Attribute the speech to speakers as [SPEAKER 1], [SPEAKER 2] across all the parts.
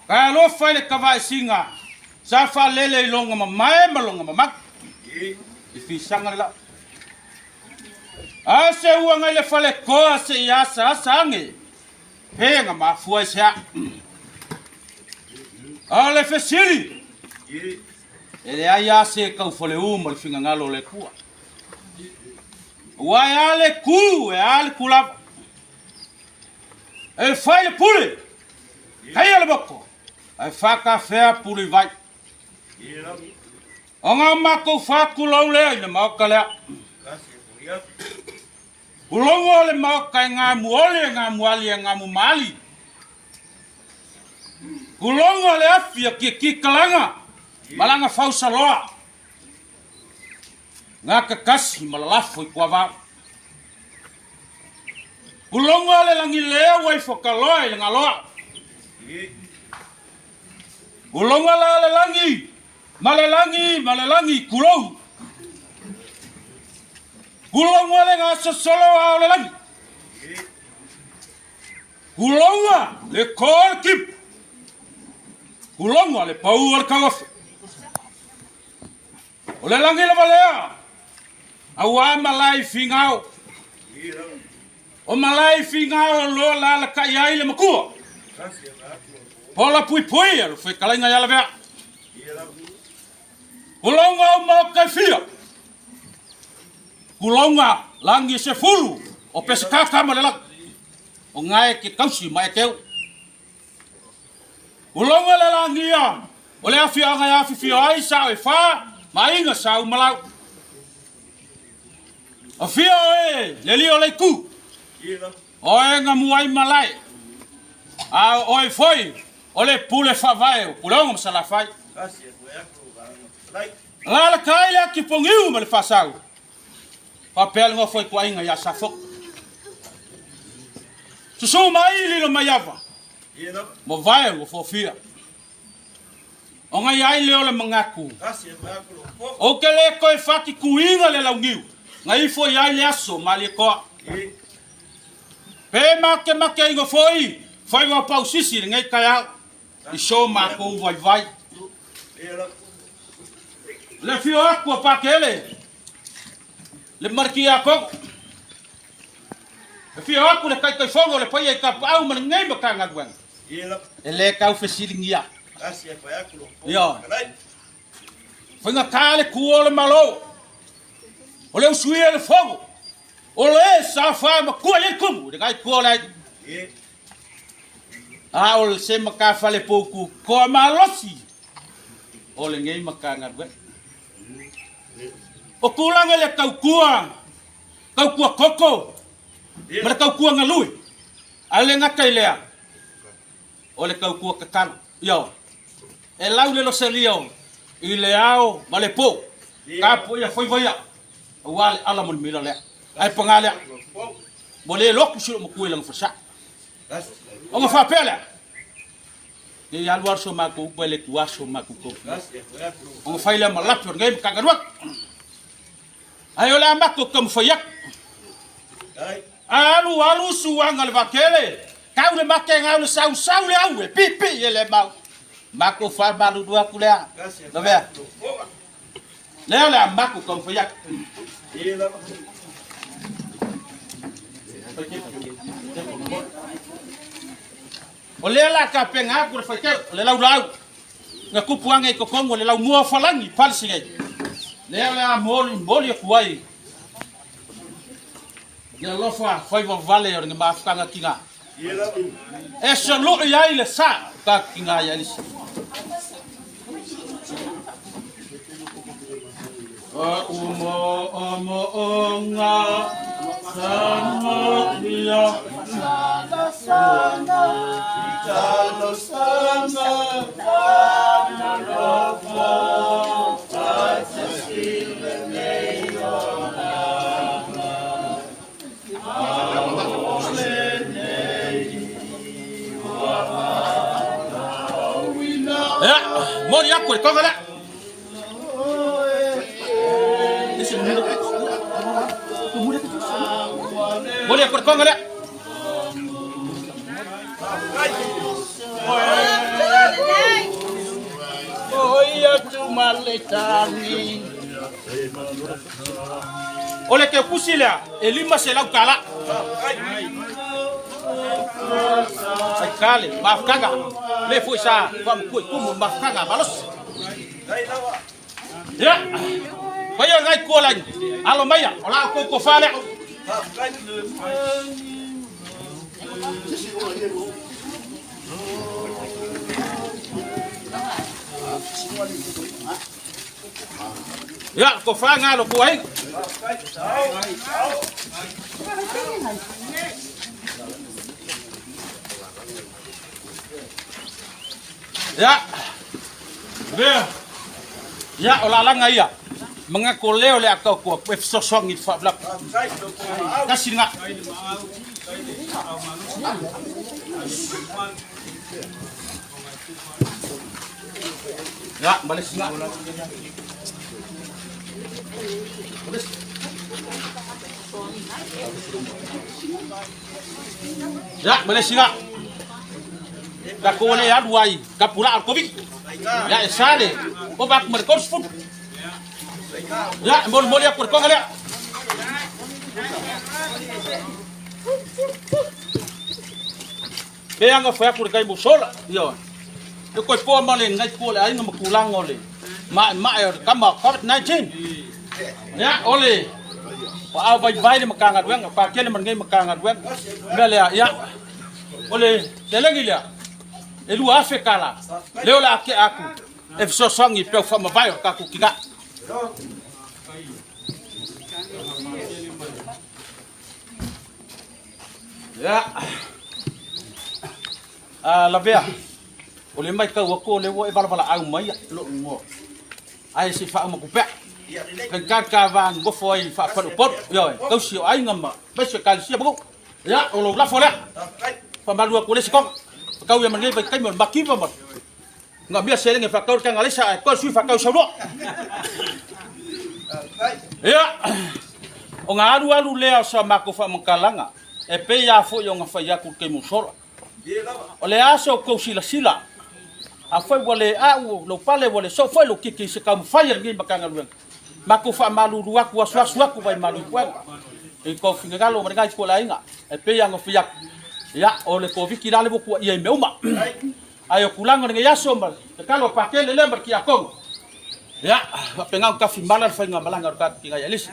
[SPEAKER 1] Kalau fai le kawai singa sa fa lele longa mai malonga mamak ifi sanga la ase uanga le fale ko se ya sa sange penga ma fua sia ale fesili ele aya se ka fole mal finga ngalo le kua wa ale ku e ale kula e fai le pule hai ale boko ai faka fea puli vai onga mako faku lo le le makala ulongo le makai nga muole nga muali nga mumali ulongo le afia ki kalanga malanga fausa loa nga kakasi malalafo kwa va ulongo le langi le wai fokaloa le ngaloa ulongo le langi malelangi kulou ulongo le nga solo le langi ulongo le korkip ulongo le power kawaf ole langi le valea awa malai fingao o malai fingao lo la kai le makua pola pui lo foi kalenga ya la ulongo mo kafia ulonga langi se fulu o pesaka kama la o ngai ki kausi mai teu ulonga la langi ya ole afia nga ya fi ai sa e fa mai nga sa malau afia le li ole ku o nga muai malai a oi foi ole pule fa vai ulonga sala fai la kai la ki pongiu mal fasau papel ngo foi kwa inga ya safok susu mai li lo mayava mo vai ngo fofia onga ya ile ole mangaku o kele ko faki kuinga le laungiu ngai foi ya ile aso mali ko pe make ngo foi ngo pausisi ngai kaya i show ma ko vai le fio aqua pa kele le marquia ko le fio aqua le kai fongo le pai ka au man ngai ma ka ngagwan ele ka ufesilingia asia pa yakulo yo foi ka le kuole malo ole usuia le fongo ole sa fa ma ko ye kum de kai ko le ole se ma ka fa le pouku ko malosi ole ngai ma ka ngagwan o kulanga le kaukua koko mara kaukua ngalui ale ngakai lea o le kaukua kakana yo e lau le lo selio i le ao ma le po ka po ia foi voia wale ala mon mira le ai pangale mo le loku su mo kuela mo fasa o mo fa pele e ya luar so ma ku pele tuaso ma ku ko o mo faila ma lapor ngai ka garwak ayo la mako kam fayak alu suang al vakele kau le make ngau sau le au pipi ele mau mako fa balu dua kulea no vea le la mako kam fayak ole la ka penga ku fa ke le lau ngaku puanga ko kongo le lau mua falangi falsi ngai le moli kuai ya lofa foi vale or nga afkanga kinga e so lo ya ile sa ka kinga ya lisi omo onga sana dia sana mori yako ko gala isi Boleh aku kau ngale.
[SPEAKER 2] Oh iya cuma letani.
[SPEAKER 1] Oleh ke pusila, elima selau kala. Sekali, maaf kagak. Lefu sa, pam kui kumu maaf kagak balos. Ya, kaya ngai kualan. Alo maya, olah aku kofale. Ya, kofang ngalo kuai. Ya, be, ya olalang ngaya, mengaku leo le akau kuat, sosong itu fablak, kasih ngak. Ya, balik ngak. Ya, balik ngak. Kaku ni ya duai, kapula alkobi. Ya esale, obak merkos pun. Ya, boleh aku kau ngale. Kaya nga faya aku kai busola, yo. Yo koi po malen ngai ko le ai nga makulang ole. Ma kama COVID-19. Ya, ole. Wa bai ni makangat weng, pa kene man ngai makangat weng. Mele ya. Ole, telengilia. Elu afe kala. Leo la ke aku. E so songi pe fa mabai ka ku kiga. Ya. Lavea. Ole mai ka wako le wo e bala au mai lo ngo. Ai si fa ma ku pe. Kan ka van go foi fa fa pot. Yo, kau si ai ngam. Ba si kan si bu. Ya, olo la fo le. Fa ba lu ku le si kong. Kau yang menilai baik kami baki apa? Nggak biasa dengan faktor kan alisa, kau suy faktor saudara. Ya, orang alu lea sama aku fa mengkalanga. Epe ya fo yang fa ya ku kemu sora. Oleh aso kau sila. Afai boleh au lo pale boleh so foi lo kiki se kamu fire gi bakanga luang. Maku fa malu dua ku waswaku bai malu kuang. Iko fingalo mereka sekolah inga. Epe yang fa ya oleh covid kira lebo ku ia meuma ayo kulang dengan yaso mbal kalau pakai lele berki akong ya pengang ka fimbalan fa ngamalang ka kinga yalis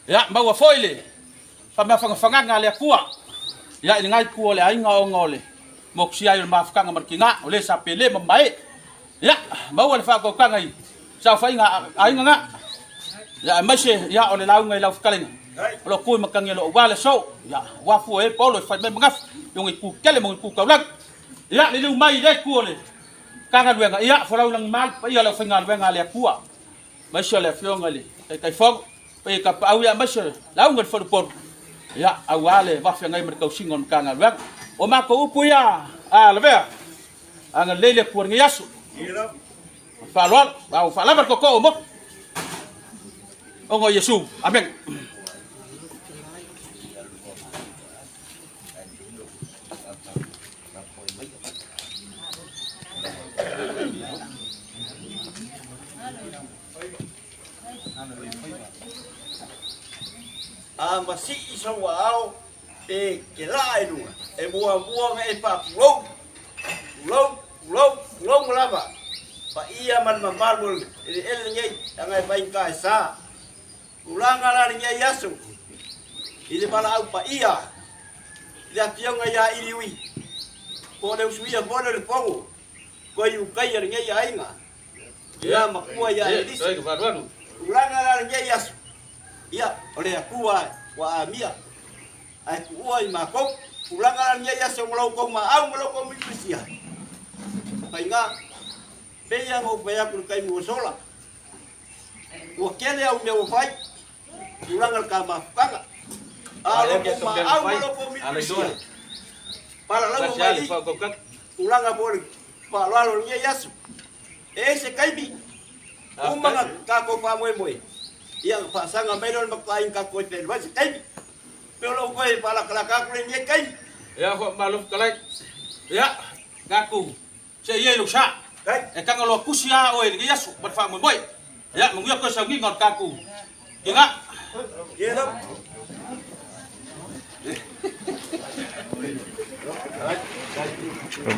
[SPEAKER 1] ya bawa foile pama fanga ngale kuwa ya ini ngai ku oleh ai ngole moksi ayo maaf kang merkinga oleh sapele membaik ya bawa fa ko kangai sa fa inga ai nga ya masih ya oleh lau ngai lau kaleng lo kui makangelo wala so ya wafu e polo fa me mangaf yung iku kele mo iku kaulang ya ni mai de ku le kanga wenga ya folau lang mal pa ya la fingal wenga le kuwa masho le fiong ali kai fog pe ka pa ya masho lau ngal fo por ya awale wa fa ngai merkau singon kanga weng o ma ko upu ya lebe ang lele ku ngi yasu fa lol ba fa la ko ko mo o yesu amen.
[SPEAKER 2] Masih isang wow kelain lu buang pak long lama pak iya man mambalul ini elnya yang baik kaisa ulang alarnya yasu ini pala au pak iya dia tiang ya iliwi boleh usuya boleh pongo koyu kayarnya ya inga ya makua ya ini ulang alarnya yasu iya oleh aku wa amia aku oi makok ulangan ya songlo maau melokong misia painga beya mo beya kun kai mo sola wa kele au me fai ulangan kama panga alo maau melokong misia para lagu mai ulangan bol pa lalo nya yasu ese kaibi umanga kako pa moy yang pasang meron magpaing ka ko pero basi kay Pero koy pala kalakak rin niya kay.
[SPEAKER 1] Ya ho malu kalai. Ya ngaku. Se ye lu sa.
[SPEAKER 2] Kay.
[SPEAKER 1] E kang lo kusia oi ni yasu bat fa mo boy. Ya menguya ko sa ngi ngot kaku. Inga.
[SPEAKER 2] Iya dong.